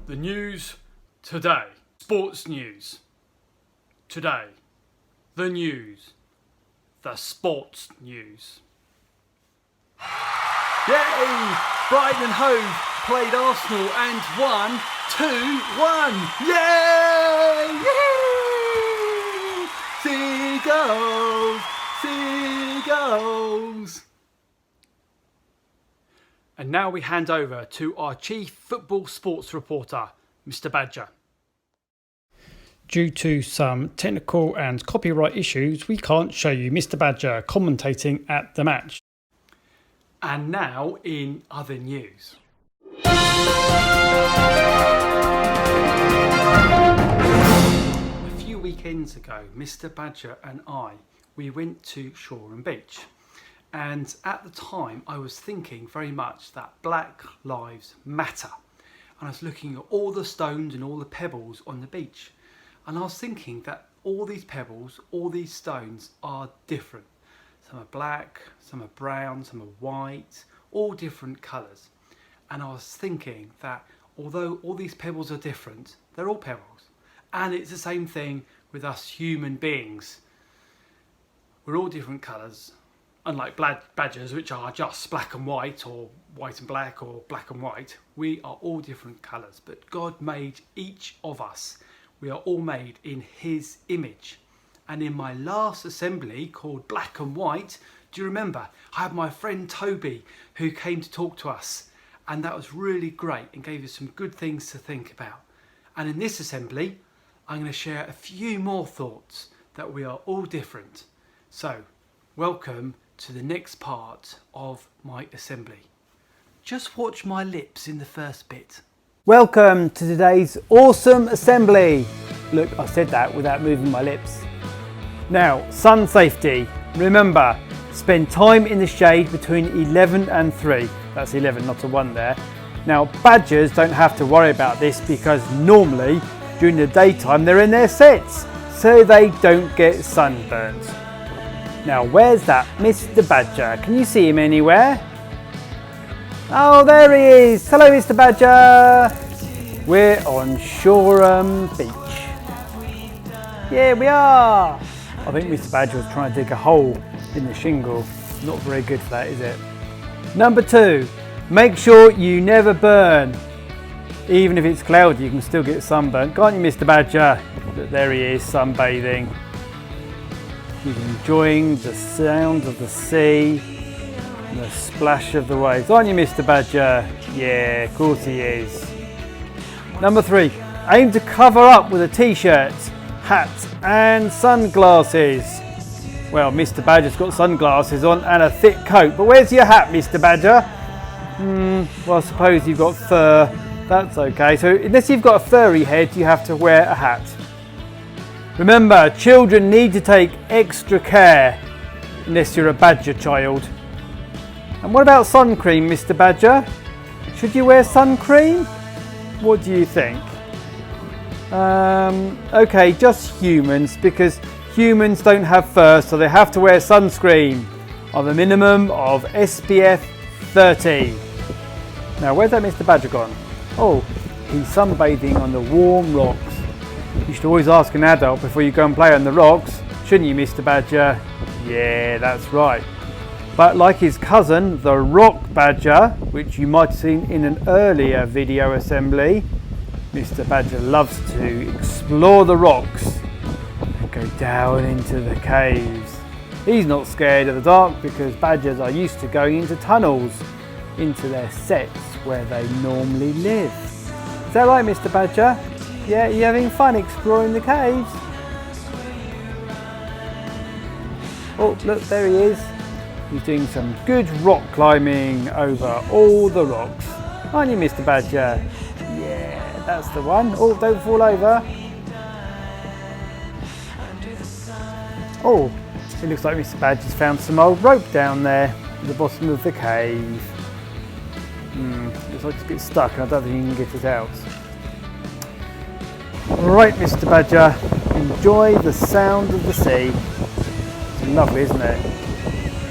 The news today. Sports news today. The news. The sports news. Yay! Brighton and Hove played Arsenal and won 2-1. Yay! Yay! Seagulls! Seagulls! And now we hand over to our chief football sports reporter, Mr. Badger. Due to some technical and copyright issues, we can't show you Mr. Badger commentating at the match. And now in other news. A few weekends ago, Mr. Badger and we went to Shoreham Beach. And at the time, I was thinking very much that Black Lives Matter. And I was looking at all the stones and all the pebbles on the beach. And I was thinking that all these pebbles, all these stones are different. Some are black, some are brown, some are white, all different colours. And I was thinking that although all these pebbles are different, they're all pebbles. And it's the same thing with us human beings. We're all different colours. Unlike badgers, which are just black and white, or white and black, or black and white, we are all different colours. But God made each of us. We are all made in His image. And in my last assembly called Black and White, do you remember? I had my friend Toby who came to talk to us. And that was really great and gave us some good things to think about. And in this assembly, I'm going to share a few more thoughts that we are all different. So, welcome to the next part of my assembly. Just watch my lips in the first bit. Welcome to today's awesome assembly. Look, I said that without moving my lips. Now, sun safety. Remember, spend time in the shade between 11 and 3. That's 11, not a 1 there. Now, badgers don't have to worry about this because normally during the daytime they're in their sets, so they don't get sunburnt. Now, where's that Mr. Badger? Can you see him anywhere? Oh, there he is. Hello, Mr. Badger. We're on Shoreham Beach. Yeah, we are. I think Mr. Badger was trying to dig a hole in the shingle. Not very good for that, is it? Number 2, make sure you never burn. Even if it's cloudy, you can still get sunburnt. Can't you, Mr. Badger? But there he is, sunbathing. He's enjoying the sound of the sea and the splash of the waves. Aren't you, Mr. Badger? Yeah, of course he is. Number 3, aim to cover up with a t-shirt, hat and sunglasses. Well, Mr. Badger's got sunglasses on and a thick coat, but where's your hat, Mr. Badger? Well, I suppose you've got fur. That's okay. So unless you've got a furry head, you have to wear a hat. Remember, children need to take extra care unless you're a badger child. And what about sun cream, Mr. Badger? Should you wear sun cream? What do you think? Okay, just humans, because humans don't have fur, so they have to wear sunscreen of a minimum of SPF 30. Now, where's that Mr. Badger gone? Oh, he's sunbathing on the warm rocks. You should always ask an adult before you go and play on the rocks, shouldn't you, Mr. Badger? Yeah, that's right. But like his cousin, the rock badger, which you might have seen in an earlier video assembly, Mr. Badger loves to explore the rocks and go down into the caves. He's not scared of the dark because badgers are used to going into tunnels, into their sets where they normally live. Is that right, Mr. Badger? Yeah, you having fun exploring the caves? Oh, look, there he is. He's doing some good rock climbing over all the rocks. Aren't you, Mr. Badger? Yeah, that's the one. Oh, don't fall over. Oh, it looks like Mr. Badger's found some old rope down there at the bottom of the cave. Looks like it's a bit stuck and I don't think you can get it out. Right, Mr. Badger, enjoy the sound of the sea. It's lovely, isn't it?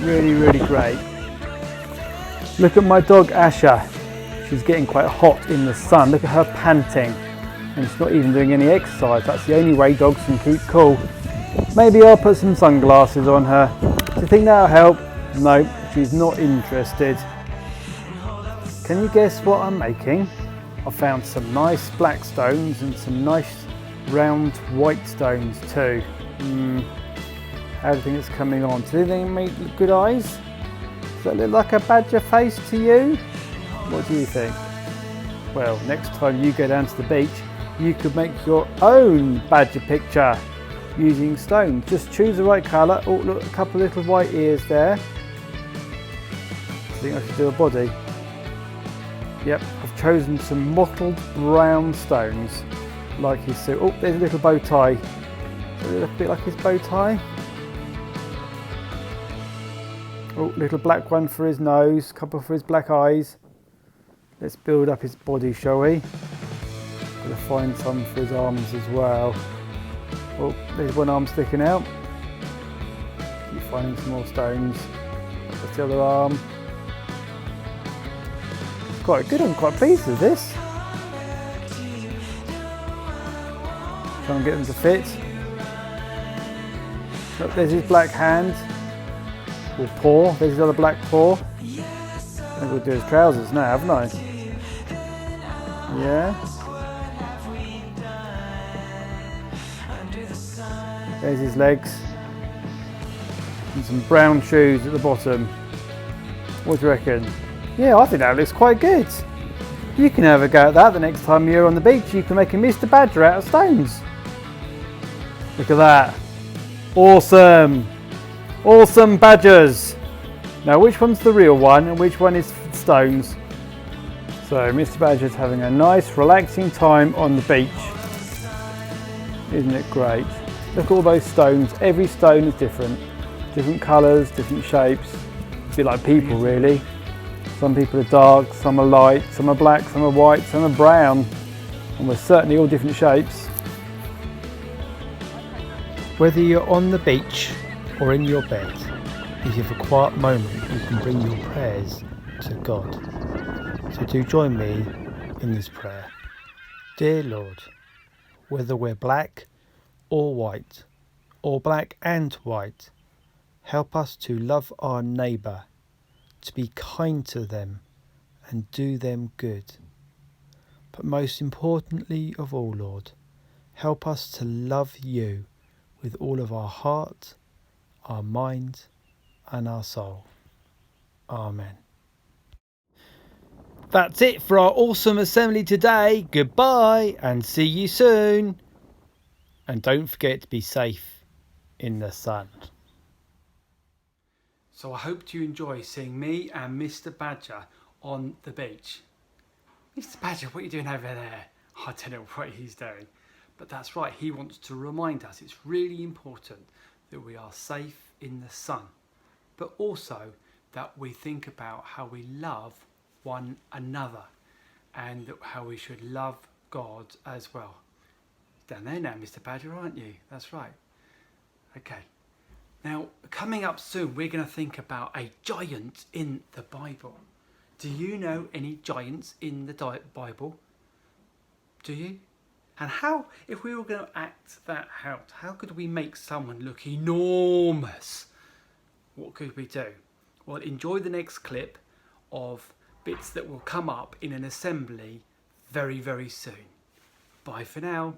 Really, really great. Look at my dog Asha. She's getting quite hot in the sun. Look at her panting. And she's not even doing any exercise. That's the only way dogs can keep cool. Maybe I'll put some sunglasses on her. Do you think that'll help? No, she's not interested. Can you guess what I'm making? I found some nice black stones and some nice round white stones too. How do you think it's coming on? Do you think it make good eyes? Does that look like a badger face to you? What do you think? Well, next time you go down to the beach, you could make your own badger picture using stones. Just choose the right colour. Oh, look, a couple of little white ears there. I think I should do a body. Yep, I've chosen some mottled brown stones, like his suit. Oh, there's a little bow tie. Does it look a bit like his bow tie? Oh, little black one for his nose, couple for his black eyes. Let's build up his body, shall we? Gotta find some for his arms as well. Oh, there's one arm sticking out. Keep finding some more stones. That's the other arm. Quite good, I'm quite pleased with this. Try and get them to fit. Look, there's his black hand. Or paw, there's his other black paw. I think we'll do his trousers now, haven't I? Yeah. There's his legs. And some brown shoes at the bottom. What do you reckon? Yeah, I think that looks quite good. You can have a go at that the next time you're on the beach. You can make a Mr. Badger out of stones. Look at that. Awesome. Awesome badgers. Now which one's the real one and which one is stones? So Mr. Badger's having a nice relaxing time on the beach. Isn't it great? Look at all those stones. Every stone is different. Different colours, different shapes. A bit like people really. Some people are dark, some are light, some are black, some are white, some are brown. And we're certainly all different shapes. Whether you're on the beach or in your bed, if you have a quiet moment, you can bring your prayers to God. So do join me in this prayer. Dear Lord, whether we're black or white, or black and white, help us to love our neighbour, to be kind to them and do them good. But most importantly of all, Lord, help us to love you with all of our heart, our mind and our soul. Amen. That's it for our awesome assembly today. Goodbye and see you soon. And don't forget to be safe in the sun. So I hope you enjoy seeing me and Mr. Badger on the beach. Mr. Badger, what are you doing over there? I don't know what he's doing. But that's right, he wants to remind us it's really important that we are safe in the sun. But also that we think about how we love one another and how we should love God as well. Down there now, Mr. Badger, aren't you? That's right. Okay. Now, coming up soon, we're going to think about a giant in the Bible. Do you know any giants in the Bible? Do you? And how, if we were going to act that out, how could we make someone look enormous? What could we do? Well, enjoy the next clip of bits that will come up in an assembly very, very soon. Bye for now.